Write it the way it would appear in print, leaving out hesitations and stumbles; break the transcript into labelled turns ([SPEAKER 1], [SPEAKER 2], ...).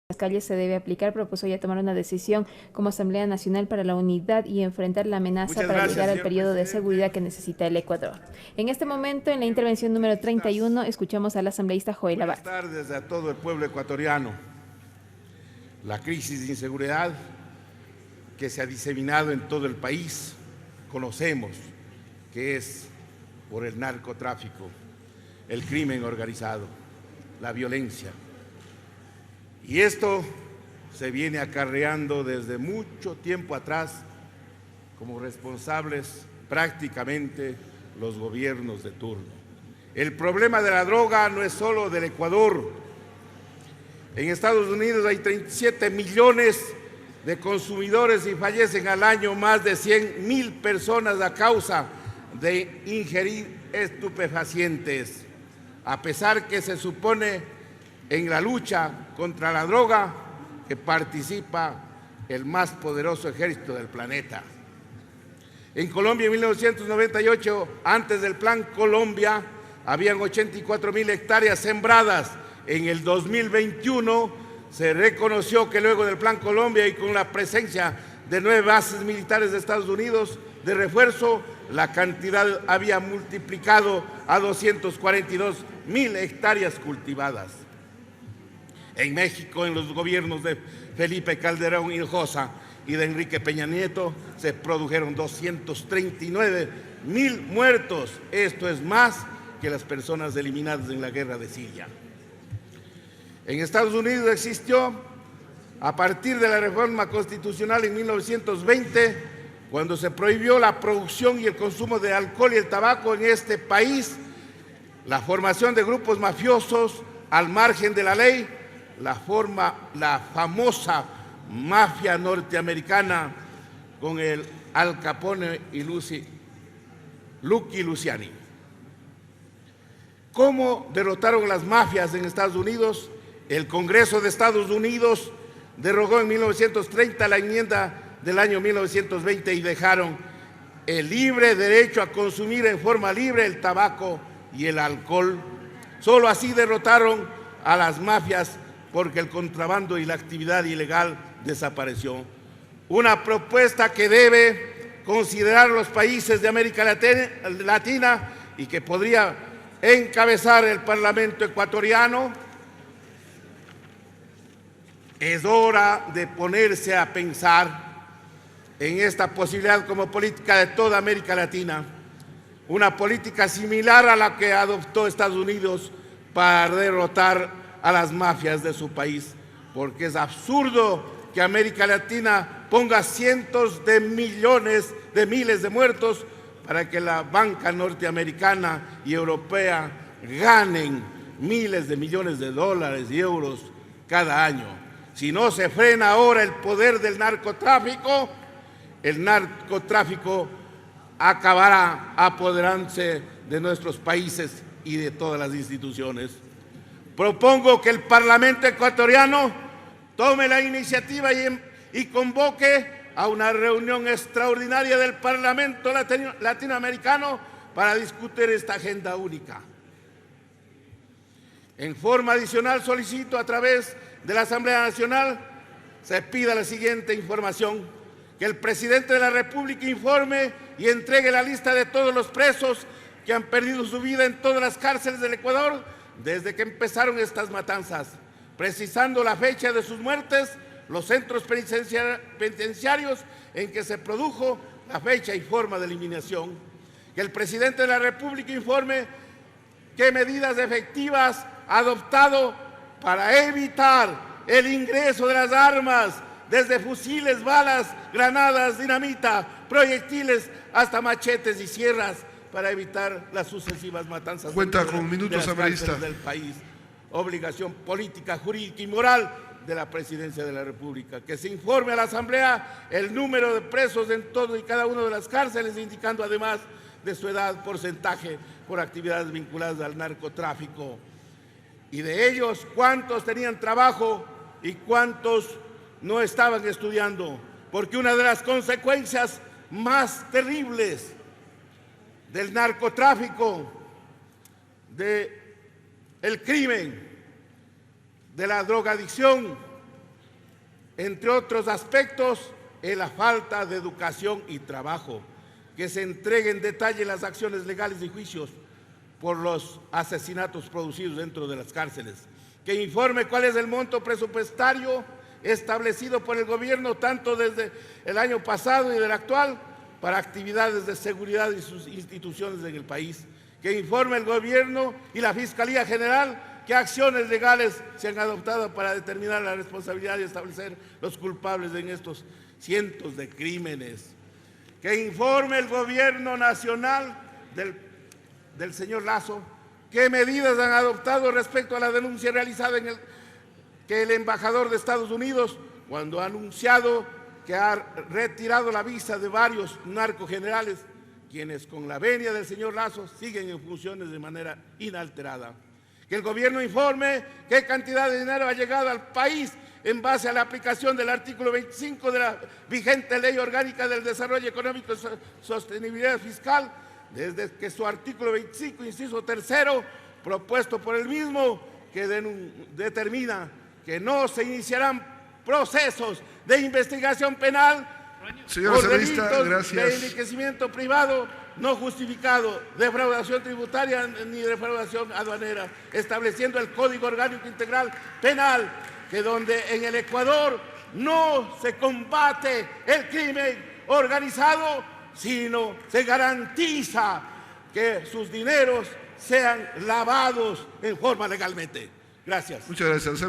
[SPEAKER 1] las calles se debe aplicar, propuso ya tomar una decisión como Asamblea Nacional para la unidad y enfrentar la amenaza para llegar al periodo de seguridad que necesita el Ecuador. En este momento, en la intervención número 31, escuchamos al asambleísta Joel Abad.
[SPEAKER 2] Buenas tardes a todo el pueblo ecuatoriano. La crisis de inseguridad que se ha diseminado en todo el país, conocemos que es por el narcotráfico, el crimen organizado, la violencia. Y esto se viene acarreando desde mucho tiempo atrás como responsables prácticamente los gobiernos de turno. El problema de la droga no es solo del Ecuador. En Estados Unidos hay 37 millones de consumidores y fallecen al año más de 100,000 personas a causa de ingerir estupefacientes. A pesar que se supone en la lucha contra la droga que participa el más poderoso ejército del planeta. En Colombia en 1998, antes del Plan Colombia, habían 84,000 hectáreas sembradas. En el 2021 se reconoció que luego del Plan Colombia y con la presencia de 9 bases militares de Estados Unidos de refuerzo, la cantidad había multiplicado a 242,000 hectáreas cultivadas. En México, en los gobiernos de Felipe Calderón Hinojosa y de Enrique Peña Nieto, se produjeron 239,000 muertos. Esto es más que las personas eliminadas en la guerra de Siria. En Estados Unidos existió, a partir de la reforma constitucional en 1920, cuando se prohibió la producción y el consumo de alcohol y el tabaco en este país, la formación de grupos mafiosos al margen de la ley, la famosa mafia norteamericana con el Al Capone y Lucky Luciani. ¿Cómo derrotaron las mafias en Estados Unidos? El Congreso de Estados Unidos derogó en 1930 la enmienda del año 1920 y dejaron el libre derecho a consumir en forma libre el tabaco y el alcohol. Solo así derrotaron a las mafias, porque el contrabando y la actividad ilegal desapareció. Una propuesta que debe considerar los países de América Latina y que podría encabezar el Parlamento ecuatoriano. Es hora de ponerse a pensar en esta posibilidad como política de toda América Latina, una política similar a la que adoptó Estados Unidos para derrotar a las mafias de su país, porque es absurdo que América Latina ponga cientos de millones de miles de muertos para que la banca norteamericana y europea ganen miles de millones de dólares y euros cada año. Si no se frena ahora el poder del narcotráfico, el narcotráfico acabará apoderándose de nuestros países y de todas las instituciones. Propongo que el Parlamento ecuatoriano tome la iniciativa y convoque a una reunión extraordinaria del Parlamento latinoamericano para discutir esta agenda única. En forma adicional, solicito a través de la Asamblea Nacional se pida la siguiente información: que el presidente de la República informe y entregue la lista de todos los presos que han perdido su vida en todas las cárceles del Ecuador desde que empezaron estas matanzas, precisando la fecha de sus muertes, los centros penitenciarios en que se produjo, la fecha y forma de eliminación. Que el presidente de la República informe qué medidas efectivas ha adoptado para evitar el ingreso de las armas, desde fusiles, balas, granadas, dinamita, proyectiles, hasta machetes y sierras, para evitar las sucesivas matanzas.
[SPEAKER 3] Cuenta con minutos, asambleísta.
[SPEAKER 2] Del país. Obligación política, jurídica y moral de la Presidencia de la República. Que se informe a la Asamblea el número de presos en todo y cada una de las cárceles, indicando además de su edad, porcentaje por actividades vinculadas al narcotráfico. Y de ellos, cuántos tenían trabajo y cuántos no estaban estudiando. Porque una de las consecuencias más terribles del narcotráfico, del crimen, de la drogadicción, entre otros aspectos, es la falta de educación y trabajo, que se entregue en detalle las acciones legales y juicios por los asesinatos producidos dentro de las cárceles, que informe cuál es el monto presupuestario establecido por el gobierno, tanto desde el año pasado y del actual, para actividades de seguridad y sus instituciones en el país, que informe el gobierno y la Fiscalía General qué acciones legales se han adoptado para determinar la responsabilidad y establecer los culpables en estos cientos de crímenes, que informe el gobierno nacional del señor Lasso qué medidas han adoptado respecto a la denuncia realizada que el embajador de Estados Unidos, cuando ha anunciado que ha retirado la visa de varios narcogenerales, quienes con la venia del señor Lasso siguen en funciones de manera inalterada. Que el gobierno informe qué cantidad de dinero ha llegado al país en base a la aplicación del artículo 25 de la vigente Ley Orgánica del Desarrollo Económico y Sostenibilidad Fiscal, desde que su artículo 25, inciso tercero, propuesto por el mismo, que determina que no se iniciarán procesos de investigación penal por delitos de enriquecimiento privado no justificado, defraudación tributaria ni defraudación aduanera, estableciendo el Código Orgánico Integral Penal, que donde en el Ecuador no se combate el crimen organizado, sino se garantiza que sus dineros sean lavados en forma legalmente. Gracias.
[SPEAKER 3] Muchas gracias.